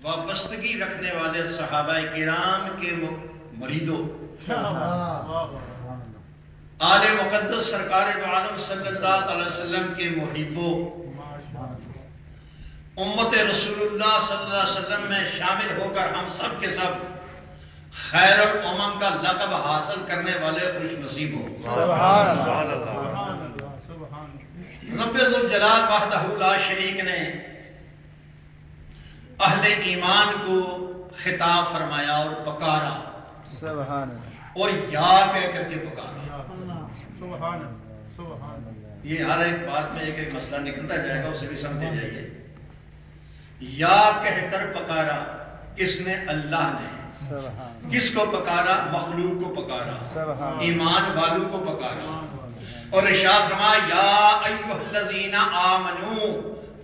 وابستگی رکھنے والے صحابہ کرام کے مریدوں، آل مقدس سرکار دو عالم صلی اللہ علیہ وسلم کے محبوں، امت رسول اللہ صلی اللہ علیہ وسلم میں شامل ہو کر ہم سب کے سب خیر الامم کا لقب حاصل کرنے والے خوش نصیب ہو۔ سبحان اللہ۔ رب ذوالجلال وحدہ لا شریک نے اہل ایمان کو خطاب فرمایا اور پکارا، سبحان اللہ، اور یا کہہ کر کے پکارا۔ یہ ہر ایک بات میں ایک مسئلہ نکلتا جائے گا، اسے بھی سمجھے جائیے۔ یا کہہ کر پکارا، کس نے؟ اللہ نے۔ کس کو پکارا؟ مخلوق کو پکارا، ایمان والوں کو پکارا، اور ارشاد فرمایا یا ایھا الذین آمنو،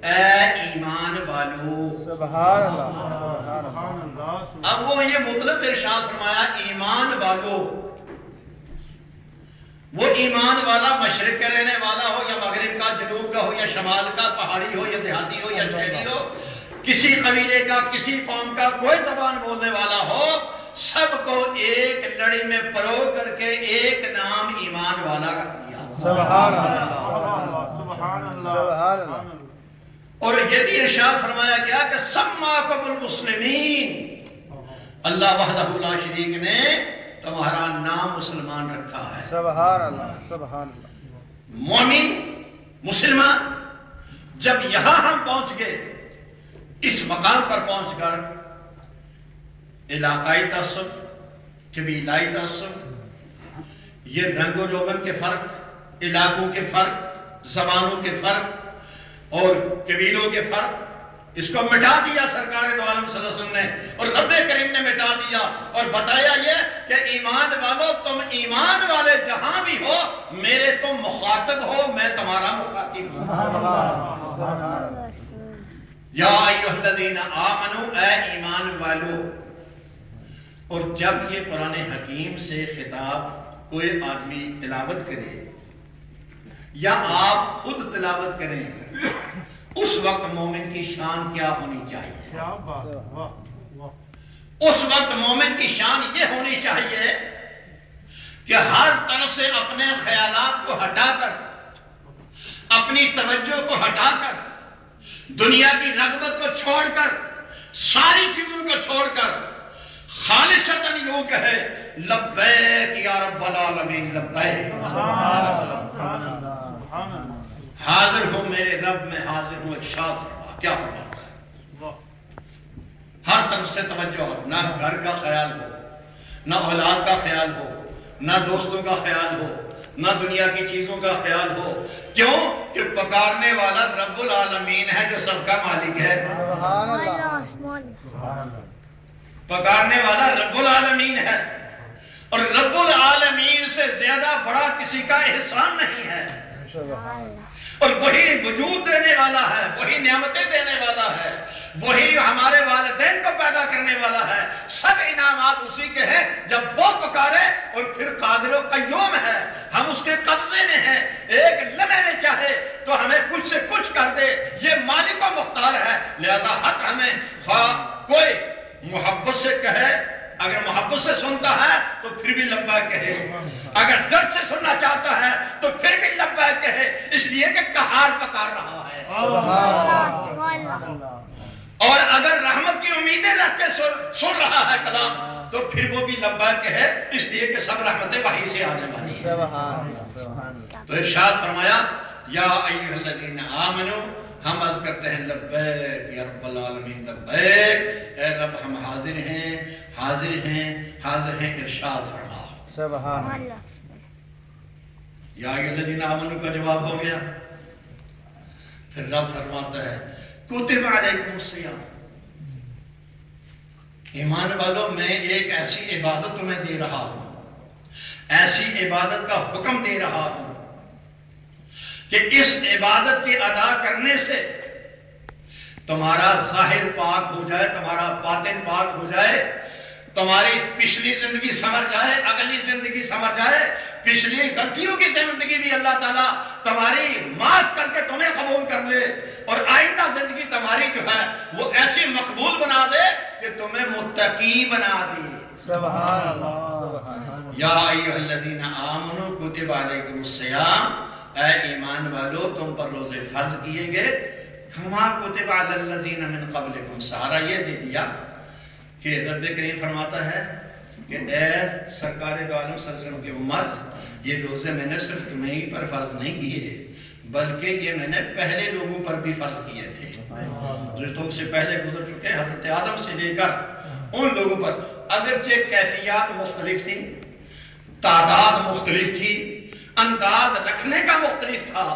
اے ایمان والو۔ سبحان اللہ۔ اب وہ یہ مطلب ارشاد فرمایا ایمان والو، وہ ایمان والا مشرق کا رہنے والا ہو یا مغرب کا، جنوب کا ہو یا شمال کا، پہاڑی ہو یا دیہاتی ہو یا شہری ہو، کسی قبیلے کا، کسی قوم کا، کوئی زبان بولنے والا ہو، سب کو ایک لڑی میں پرو کر کے ایک نام ایمان والا رکھ دیا۔ سبحان اللہ، سبحان اللہ، سبحان اللہ۔ اور یہ بھی ارشاد فرمایا گیا کہ سماکم المسلمین، اللہ وحدہ لا شریک نے تمہارا نام مسلمان رکھا ہے۔ سبحان اللہ، سبحان اللہ۔ مومن، مسلمان، جب یہاں ہم پہنچ گئے، اس مقام پر پہنچ کر علاقائی تعصب، قبیلائی تعصب، یہ رنگ و لوگن کے فرق، علاقوں کے فرق، زبانوں کے فرق اور قبیلوں کے فرق، اس کو مٹا دیا سرکار دو عالم صلی اللہ علیہ وسلم نے، اور رب کریم نے مٹا دیا اور بتایا یہ کہ ایمان والو، تم ایمان والے جہاں بھی ہو، میرے تم مخاطب ہو، میں تمہارا مخاطب ہوں۔ یا ایھا الذین آمنو، اے ایمان والو۔ اور جب یہ قرآن حکیم سے خطاب کوئی آدمی تلاوت کرے یا آپ خود تلاوت کریں، اس وقت مومن کی شان کیا ہونی چاہیے؟ اس وقت مومن کی شان یہ ہونی چاہیے کہ ہر طرف سے اپنے خیالات کو ہٹا کر، اپنی توجہ کو ہٹا کر، دنیا کی رغبت کو چھوڑ کر، ساری چیزوں کو چھوڑ کر خالصتاً یوں کہے لبیک یا رب العالمین، لبیک، حاضر ہوں میرے رب، میں حاضر ہوں۔ ارشاد فرما، کیا فرماتا ہے؟ ہر طرف سے توجہ ہو، نہ گھر کا خیال ہو، نہ اولاد کا خیال ہو، نہ دوستوں کا خیال ہو، نہ دنیا کی چیزوں کا خیال ہو۔ کیوں کہ پکارنے والا رب العالمین ہے جو سب کا مالک ہے۔ سبحان اللہ، پکارنے والا رب العالمین ہے، اور رب العالمین سے زیادہ بڑا کسی کا احسان نہیں ہے، اور وہی وجود دینے والا ہے، وہی نعمتیں دینے والا ہے، وہی ہمارے والدین کو پیدا کرنے والا ہے۔ سب انعامات اسی کے ہیں۔ جب وہ پکارے اور پھر قادر و قیوم ہے، ہم اس کے قبضے میں ہیں، ایک لمحے میں چاہے تو ہمیں کچھ سے کچھ کر دے، یہ مالک و مختار ہے۔ لہذا حق ہمیں خواہ کوئی محبت سے کہے، اگر محبت سے سنتا ہے تو پھر بھی لبیک کہے، اگر ڈر سے سننا چاہتا ہے تو پھر بھی لبیک کہے، اس لیے کہ قہار پکار رہا ہے۔ اور اگر رحمت کی امیدیں رکھ کے سن رہا ہے کلام تو پھر وہ بھی لبیک کہے، اس لیے کہ سب رحمتیں وحی سے آنے والی ہیں۔ تو ارشاد فرمایا یا ایھا الذین آمنو، ہم عرض کرتے ہیں لبیک یا رب العالمین، لبیک، اے رب ہم حاضر ہیں، حاضر ہیں، حاضر ہیں، ارشاد فرما۔ سبحان اللہ۔ یا ایھا الذین آمنو کا جواب ہو گیا۔ پھر رب فرماتا ہے کتب علیکم الصیام، ایمان والو میں ایک ایسی عبادت تمہیں دے رہا ہوں، ایسی عبادت کا حکم دے رہا ہوں کہ اس عبادت کے ادا کرنے سے تمہارا ظاہر پاک ہو جائے، تمہارا باطن پاک ہو جائے، تمہاری پچھلی زندگی سمر جائے، اگلی زندگی سمر جائے، پچھلی غلطیوں کی زندگی بھی اللہ تعالیٰ تمہاری معاف کر کے تمہیں قبول کر لے، اور آئندہ زندگی تمہاری جو ہے وہ ایسی مقبول بنا دے کہ تمہیں متقی بنا دے۔ سبحان اللہ۔ یا ایھا الذین آمنوا کتب علیکم الصیام، اے ایمان والو تم پر روزے فرض کیے گئے، کما کتب علی الذین من قبلکم، سہارا یہ دے دیا کہ رب کریم فرماتا ہے کہ اے سرکار دو عالم صلی اللہ علیہ وسلم کی امت، یہ روزے میں نے صرف تمہیں ہی پر فرض نہیں کیے بلکہ یہ میں نے پہلے لوگوں پر بھی فرض کیے تھے جو تم سے پہلے گزر چکے، حضرت آدم سے لے کر ان لوگوں پر، اگرچہ کیفیات مختلف تھی، تعداد مختلف تھی، انداز رکھنے کا مختلف تھا،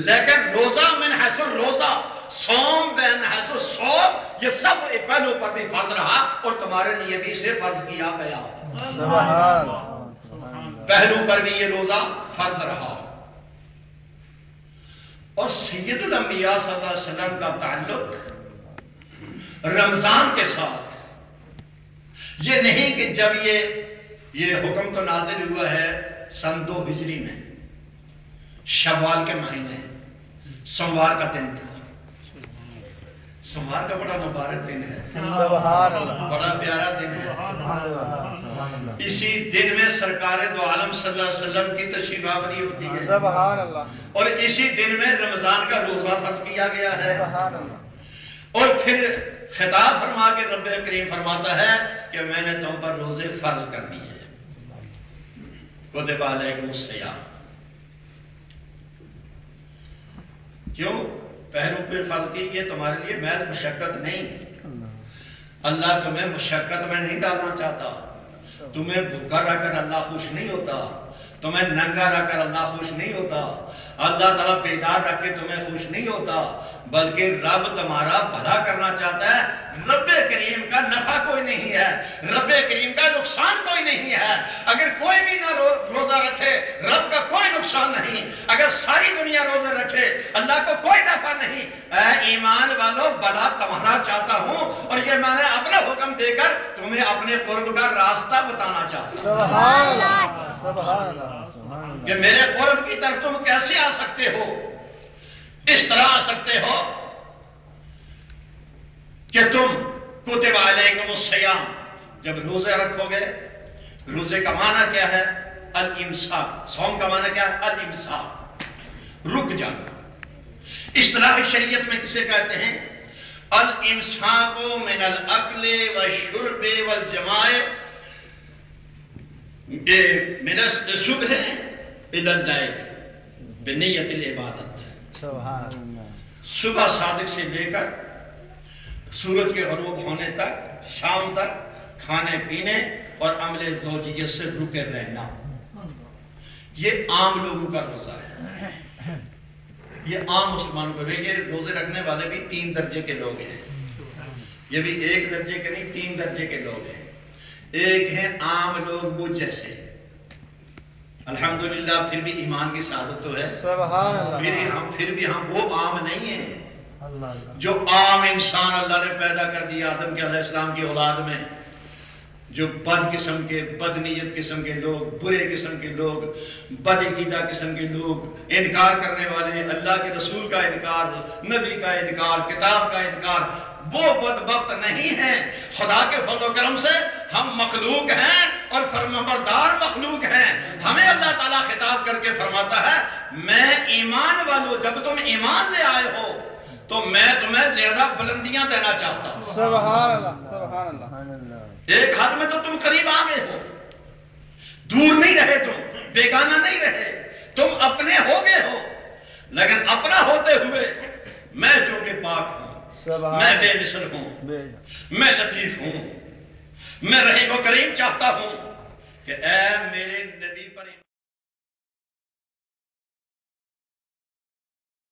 لیکن روزہ من حیث الروزہ، صوم بین حیث الصوم، یہ سب پہلوں پر بھی فرض رہا اور تمہارے لیے بھی اسے فرض کیا گیا۔ سبحان اللہ۔ پہلوں پر بھی یہ روزہ فرض رہا، اور سید الانبیاء صلی اللہ علیہ وسلم کا تعلق رمضان کے ساتھ یہ نہیں کہ جب یہ حکم تو نازل ہوا ہے سن 2 ہجری میں، شوال کے مہینے، سوموار کا دن تھا۔ سوموار کا بڑا مبارک دن ہے، سبحان اللہ، بڑا پیارا دن ہے۔ اسی دن میں سرکار دو عالم صلی اللہ علیہ وسلم کی تشریف آوری ہوتی ہے، سبحان اللہ، اور اسی دن میں رمضان کا روزہ فرض کیا گیا ہے، سبحان اللہ۔ اور پھر خطاب فرما کے رب کریم فرماتا ہے کہ میں نے تم پر روزے فرض کر دیے، کتب علیکم الصیام۔ کیوں پہلوں پر فرض کی؟ یہ تمہارے لیے محض مشقت نہیں، اللہ تمہیں مشقت میں نہیں ڈالنا چاہتا، تمہیں بھوکا رہ کر اللہ خوش نہیں ہوتا، تمہیں ننگا رہ کر اللہ خوش نہیں ہوتا، اللہ تعالیٰ بیدار رکھ کے تمہیں خوش نہیں ہوتا، بلکہ رب تمہارا بھلا کرنا چاہتا ہے۔ رب کریم کا نفع کوئی نہیں ہے، رب کریم کا نقصان کوئی نہیں ہے۔ اگر کوئی بھی نہ روزہ رکھے رب کا کوئی نقصان نہیں، اگر ساری دنیا روزے رکھے اللہ کو کوئی نفع نہیں۔ اے ایمان والو، بھلا تمہارا چاہتا ہوں، اور یہ میں نے اپنا حکم دے کر تمہیں اپنے قرب کا راستہ بتانا چاہتا ہوں۔ سبحان اللہ، سبحان اللہ، کہ میرے قرب کی طرف تم کیسے آ سکتے ہو؟ اس طرح آ سکتے ہو کہ تم کتب علیکم الصیام، جب روزے رکھو گے، روزے کا معنی کیا ہے؟ الامساک۔ صوم کا معنی کیا ہے؟ الامساک، رک جانا۔ اصطلاح شریعت میں کسے کہتے ہیں؟ الامساک من الاکل والشرب والجماع من الصبح الى اللیل بنیت العبادت۔ سبحان اللہ، صبح صادق سے لے کر سورج کے غروب ہونے تک، شام تک کھانے پینے اور عمل زوجیت سے رکے رہنا، یہ عام لوگوں کا روزہ ہے، یہ عام مسلمانوں کا۔ یہ روزے رکھنے والے بھی 3 درجے کے لوگ ہیں، یہ بھی 1 درجے کے نہیں 3 درجے کے لوگ ہیں۔ ایک ہیں عام لوگ مجھ جیسے، الحمدللہ پھر بھی ایمان کی سعادت تو ہے، سبحان اللہ، پھر بھی ہم وہ عام نہیں ہیں اللہ، جو عام انسان اللہ نے پیدا کر دیا آدم کے علیہ السلام کی اولاد میں، جو بد قسم کے، بد نیت قسم کے لوگ، برے قسم کے لوگ، بد عقیدہ قسم کے لوگ، انکار کرنے والے، اللہ کے رسول کا انکار، نبی کا انکار، کتاب کا انکار، وہ بدبخت نہیں ہیں۔ خدا کے فضل و کرم سے ہم مخلوق ہیں اور فرمانبردار مخلوق ہیں۔ ہمیں اللہ تعالیٰ خطاب کر کے فرماتا ہے میں ایمان والوں، جب تم ایمان لے آئے ہو تو میں تمہیں زیادہ بلندیاں دینا چاہتا ہوں۔ سبحان اللہ، سبحان اللہ، ایک حد میں تو تم قریب آ گئے ہو، دور نہیں رہے، تم بیگانہ نہیں رہے، تم اپنے ہو گئے ہو، لیکن اپنا ہوتے ہوئے میں جو کہ پاک ہوں، میں بے مثل ہوں، میں لطیف ہوں، میں رحیم و کریم چاہتا ہوں کہ اے میرے نبی پر